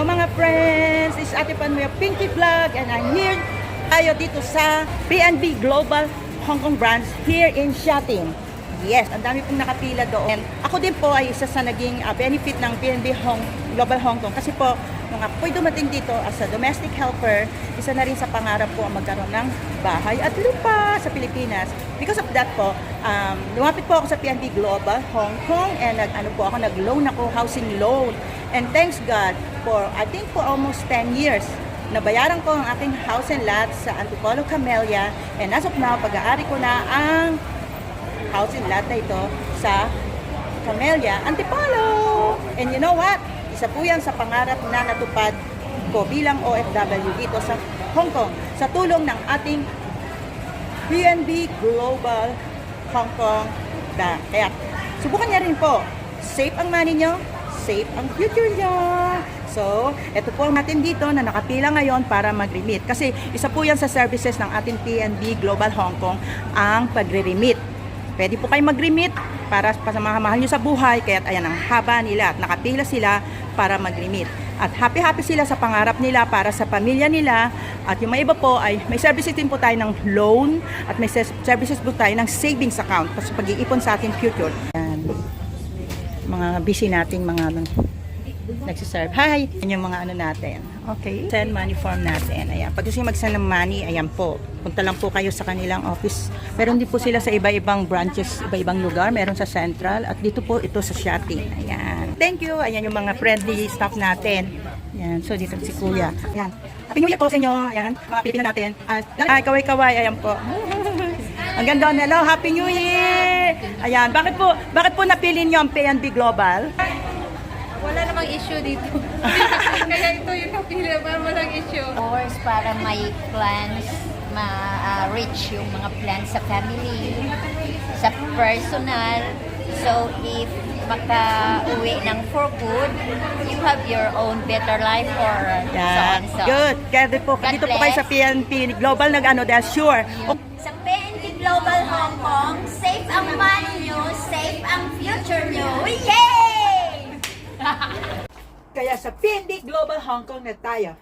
Hello mga friends, this is Ate Panwea Pinky Vlog and I'm here tayo dito sa PNB Global Hong Kong branch here in Shatin. Yes, ang dami pong nakapila doon. Ako din po ay isa sa naging benefit ng PNB Global Hong Kong kasi po nung ako po'y dumating dito as a domestic helper, isa na rin sa pangarap ko ang magkaroon ng bahay at lupa sa Pilipinas. Because of that po, lumapit po ako sa PNB Global Hong Kong and nag-loan ako, housing loan. And thanks God for, I think for almost 10 years, nabayaran ko ang aking house and lot sa Antipolo, Camellia. And as of now, pag-aari ko na ang house and lot na ito sa Camellia, Antipolo. And you know what? Isa po yan sa pangarap na natupad ko bilang OFW dito sa Hong Kong sa tulong ng ating PNB Global Hong Kong Bank. Kaya subukan niya rin po. Safe ang money nyo, safe ang future nyo. So, ito po natin dito na nakapila ngayon para mag-remit. Kasi isa po yan sa services ng ating PNB Global Hong Kong ang pagre-remit. Pwede po kayo mag-remit para sa mga mahal nyo sa buhay. Kaya ayan ang haba nila at nakapila sila para mag-remit. At happy sila sa pangarap nila para sa pamilya nila. At yung mga iba po ay may services din po tayo ng loan at may services po tayo ng savings account para sa pag-iipon sa ating future. Ayan. Mga busy nating mga nagsiserve. Hi! Yan yung mga ano natin. Okay. Send money form natin. Ayan. Pag gusto nyo mag-send ng money, ayan po. Punta lang po kayo sa kanilang office. Meron din po sila sa iba-ibang branches, iba-ibang lugar. Meron sa Central. At dito po ito sa Shatin. Ayan. Thank you. Ayan yung mga friendly staff natin. Ayan. So, dito si Kuya. Ayan. Happy New Year po sa inyo. Ayan. Mga Pilipino natin. At kaway-kaway. Ayan po. Ang ganda. Hello. Happy New Year! Ayan. Bakit po napili nyo ang PNB Global? Wala namang issue dito. Kaya ito yung napili, para walang issue. Course, para may plans, ma-reach yung mga plans sa family, sa personal. So, if maka-uwi ng for good, you have your own better life or so on. So. Good. Kaya po, dito po kayo sa PNB Global dahil sure. Sa PNB Global Hong Kong, safe ang money nyo, safe ang future nyo. Yay! Kaya sa PNB Global Hong Kong na tayo.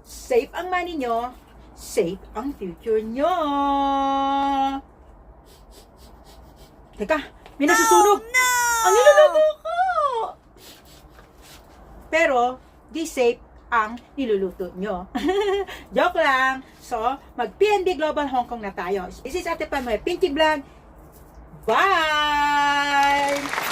Safe ang money nyo, safe ang future nyo. Teka, may nasusunog. No! Ang niluluto ko! Pero, di safe ang niluluto nyo. Joke lang. So, mag-PNB Global Hong Kong na tayo. This is Ate Panwea Pinky Vlog. Bye!